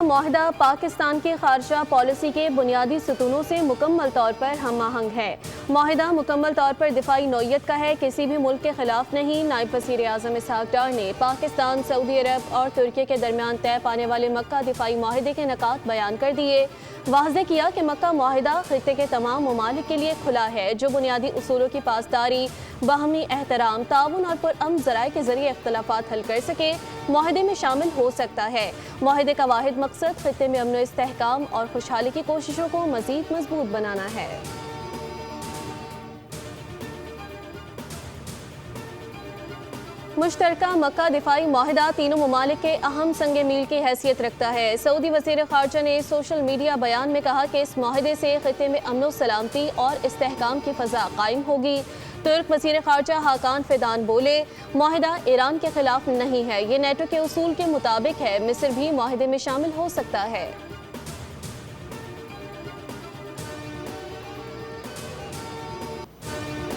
मुआहदा पाकिस्तान की खारजा पॉलिसी के बुनियादी सतूनों से मुकम्मल तौर पर हम आहंग है। मुआहदा मुकम्मल तौर पर दिफाई नौयत का है, किसी भी मुल्क के खिलाफ नहीं। नायब वज़ीर आज़म इसहाक डार ने पाकिस्तान, सऊदी अरब और तुर्की के दरमियान तय पाने वाले मक्का दिफाई मुआहदे के नकात बयान कर दिए। वाज़ेह किया कि मक्का मुआहदा खित्ते के तमाम ममालिक के लिए खुला है, जो बुनियादी उसूलों की पासदारी, बाहमी एहतराम, ताउन और पुरअमन ज़राए के जरिए इख्तलाफात हल कर सके मुआहदे में शामिल हो सकता है। मुआहदे का वाहिद मकसद खित्ते में अमन व इस्तेहकाम और खुशहाली की कोशिशों को मज़ीद मजबूत बनाना है। मुश्तरका मक्का दिफाई मुआहदा तीनों ममालिक के अहम संगे मील की हैसियत रखता है। सऊदी वज़ीर ख़ारजा ने सोशल मीडिया बयान में कहा कि इस मुआहदे से खित्ते में अमन सलामती और इस्तेहकाम की फ़ज़ा कायम होगी। तुर्क वज़ीर ख़ारजा हाकान फिदान बोले, मुआहदा ईरान के खिलाफ नहीं है, ये नेटो के उसूल के मुताबिक है। मिस्र भी मुआहदे में शामिल हो सकता है।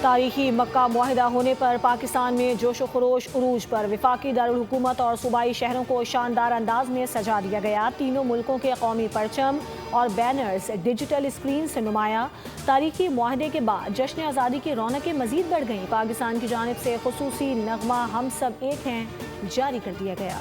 तारीखी मक्का मुआहिदा होने पर पाकिस्तान में जोश व खरोश उरूज पर। वफाकी दारुल हुकूमत और सूबाई शहरों को शानदार अंदाज में सजा दिया गया। तीनों मुल्कों के कौमी परचम और बैनर्स डिजिटल स्क्रीन से नुमाया। तारीखी मुआहदे के बाद जश्न आज़ादी की रौनकें मजीद बढ़ गईं। पाकिस्तान की जानिब से खुसूसी नगमा हम सब एक हैं जारी कर दिया गया।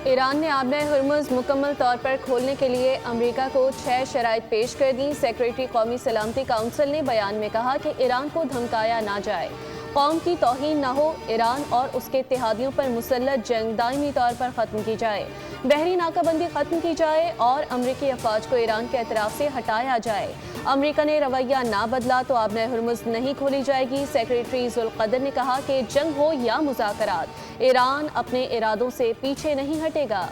ईरान ने आबना हुर्मुज़ मुकम्मल तौर पर खोलने के लिए अमरीका को 6 शराइत पेश कर दी। सेक्रेटरी कौमी सलामती काउंसिल ने बयान में कहा कि ईरान को धमकाया ना जाए, कौम की तौहीन न हो, ईरान और उसके इत्तेहादियों पर मुसल्लत जंग दायमी तौर पर ख़त्म की जाए, बहरी नाकाबंदी ख़त्म की जाए और अमरीकी अफवाज को ईरान के एतराफ़ से हटाया जाए। अमरीका ने रवैया ना बदला तो आबना हुर्मुज़ नहीं खोली जाएगी। सेक्रेटरी ज़ुल्क़दर ने कहा कि जंग हो या मुज़ाकरात, ईरान अपने इरादों से पीछे नहीं हटेगा।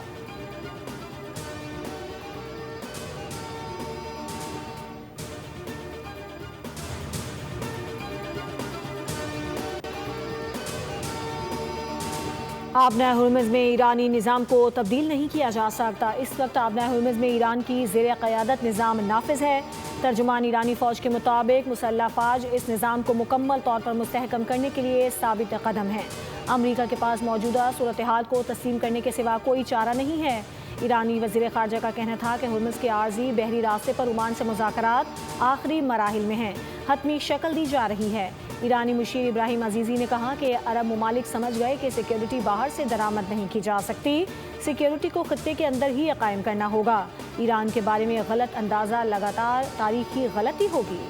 आबना हुर्मुज़ में ईरानी निज़ाम को तब्दील नहीं किया जा सकता। इस वक्त आबना हुर्मुज़ में ईरान की ज़ेर क़यादत निज़ाम नाफिज है। तर्जुमान ईरानी फ़ौज के मुताबिक मुसल्लह फ़ौज इस निज़ाम को मुकम्मल तौर पर मुस्तहकम करने के लिए साबित कदम है। अमरीका के पास मौजूदा सूरत हाल को तस्लीम करने के सिवा कोई चारा नहीं है। ईरानी वज़ीर ख़ारजा का कहना था कि हुर्मुज़ के आर्जी बहरी रास्ते पर ओमान से मुज़ाकरात आखिरी मराहिल में हैं, हतमी शक्ल दी जा रही है। ईरानी मुशीर इब्राहिम अजीज़ी ने कहा कि अरब ममालिक समझ गए कि सिक्योरिटी बाहर से दरामद नहीं की जा सकती, सिक्योरिटी को खित्ते के अंदर ही कायम करना होगा। ईरान के बारे में गलत अंदाज़ा लगातार तारीखी गलती होगी।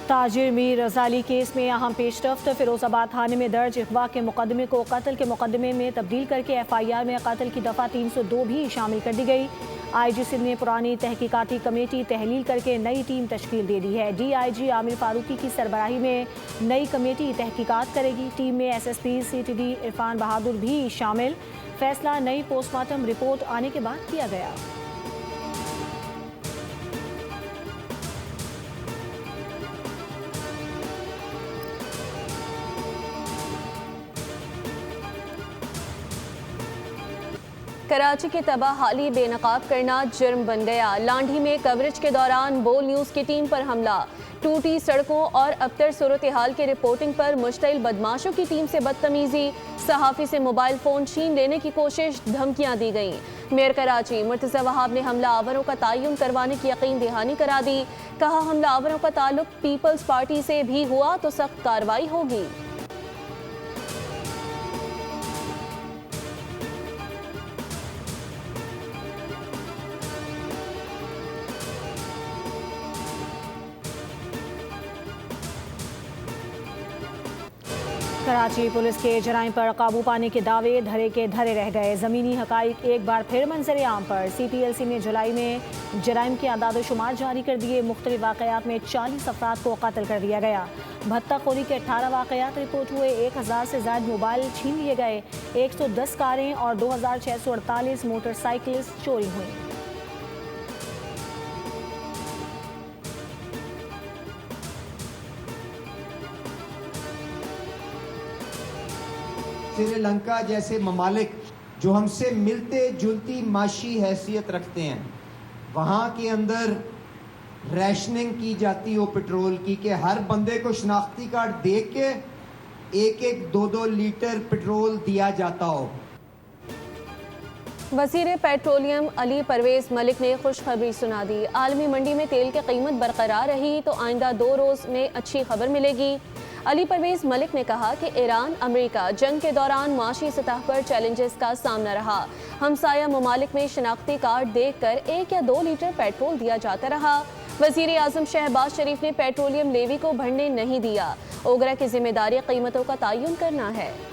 ताजिर मीर रज़ाली केस में अहम पेशरफ्त। फिरोजाबाद थाने में दर्ज अगवा के मुकदमे को कत्ल के मुकदमे में तब्दील करके FIR में कत्ल की दफ़ा 302 भी शामिल कर दी गई। IG सिंध ने पुरानी तहकीकाती कमेटी तहलील करके नई टीम तश्कील दे दी है। DIG आमिर फारूकी की सरबराही में नई कमेटी तहकीकात करेगी। टीम में SSP CTD इरफान बहादुर भी शामिल। फैसला नई पोस्टमार्टम रिपोर्ट आने के बाद किया गया। कराची की तबाहाली बेनकाब करना जुर्म बन गया। लांढी में कवरेज के दौरान बोल न्यूज़ की टीम पर हमला। टूटी सड़कों और अबतर सूरत हाल की रिपोर्टिंग पर मुश्तइल बदमाशों की टीम से बदतमीजी, सहाफ़ी से मोबाइल फ़ोन छीन लेने की कोशिश, धमकियां दी गईं। मेयर कराची मुर्तज़ा वहाब ने हमला आवरों का तयन करवाने की यकीन दहानी करा दी। कहा, हमला आवरों का ताल्लुक पीपल्स पार्टी से भी हुआ तो सख्त कार्रवाई होगी। कराची पुलिस के जराइम पर काबू पाने के दावे धरे के धरे रह गए। ज़मीनी हकाइक एक बार फिर मंजर आम पर। CPLC ने जुलाई में जराइम के आदाद शुमार जारी कर दिए। मुख्तलिफ वाक़यात में 40 अफराद को कत्ल कर दिया गया। भत्ताखोरी के 18 वाक़यात रिपोर्ट हुए। 1000 से ज़ायद मोबाइल छीन लिए गए। 110 कारें और 2648 मोटरसाइकिल चोरी हुई। श्रीलंका जैसे ममालिक जो हमसे मिलते जुलती माशी हैसियत रखते हैं, वहाँ के अंदर रैशनिंग की जाती हो पेट्रोल की, कि हर बंदे को शनाख्ती कार्ड देख के एक एक 2-2 लीटर पेट्रोल दिया जाता हो। वज़ीर पेट्रोलियम अली परवेज मलिक ने खुशखबरी सुना दी। आलमी मंडी में तेल की कीमत बरकरार रही तो आइंदा 2 रोज़ में अच्छी खबर मिलेगी। अली परवेज मलिक ने कहा कि ईरान अमेरिका जंग के दौरान माशी सतह पर चैलेंजेस का सामना रहा। हमसाया ममालिक में शनाख्ती कार्ड देखकर 1 या 2 लीटर पेट्रोल दिया जाता रहा। वज़ीर आज़म शहबाज शरीफ ने पेट्रोलियम लेवी को बढ़ने नहीं दिया। ओगरा की जिम्मेदारी कीमतों का तयन करना है।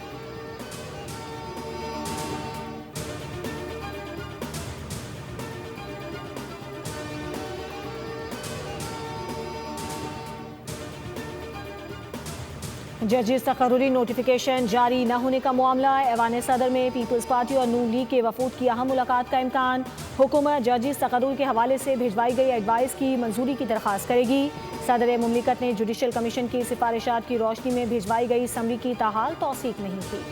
जजिस तकर्रुरी नोटिफिकेशन जारी न होने का मामला। ऐवान सदर में पीपल्स पार्टी और नून लीग के वफूद की अहम मुलाकात का इम्कान। हुकूमत जजिस तकर्रुर के हवाले से भिजवाई गई एडवाइस की मंजूरी की दरख्वास्त करेगी। सदर मुमलिकत ने जुडिशल कमीशन की सिफारिशात की रोशनी में भिजवाई गई समरी की ताहाल तौसीक नहीं की।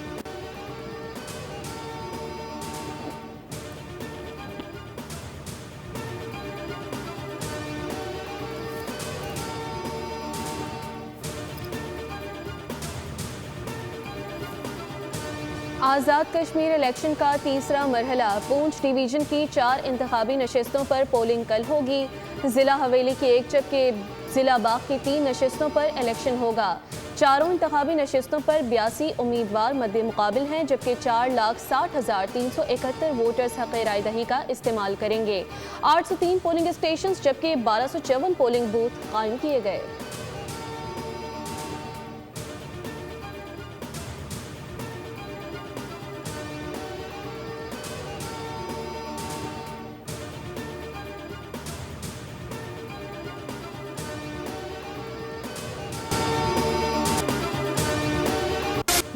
आज़ाद कश्मीर इलेक्शन का तीसरा मरहला। पूंछ डिवीजन की 4 इंतखाबी नशिस्तों पर पोलिंग कल होगी। ज़िला हवेली की 1 जबकि ज़िला बाग की 3 नशिस्तों पर इलेक्शन होगा। चारों इंतखाबी नशिस्तों पर 82 उम्मीदवार मद्दे मुकाबिल हैं, जबकि 4,60,371 वोटर्स हक़ राय दही का इस्तेमाल करेंगे। 803 पोलिंग स्टेशन जबकि 1254 पोलिंग बूथ कायम किए गए।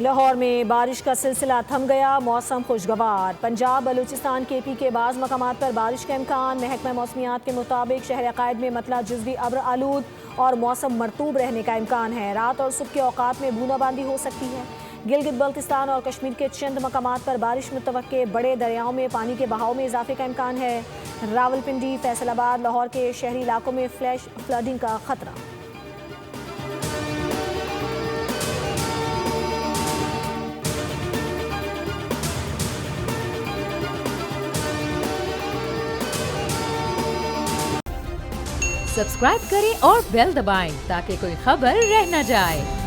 लाहौर में बारिश का सिलसिला थम गया। मौसम खुशगवार। पंजाब बलूचिस्तान केपी के बाज़ मकामात पर बारिश का इम्कान। महकमा मौसमियात के मुताबिक शहर अकायद में मतला जुज़वी अब्र आलूद और मौसम मरतूब रहने का इम्कान है। रात और सुबह के औकात में बूंदाबांदी हो सकती है। गिलगित बल्तिस्तान और कश्मीर के चंद मकामात पर बारिश मुतवक्के। बड़े दरियाओं में पानी के बहाव में इजाफे का इम्कान है। रावलपिंडी, फैसलाबाद, लाहौर के शहरी इलाकों में फ्लैश फ्लडिंग का खतरा। सब्सक्राइब करें और बेल दबाएं ताकि कोई खबर रह न जाए।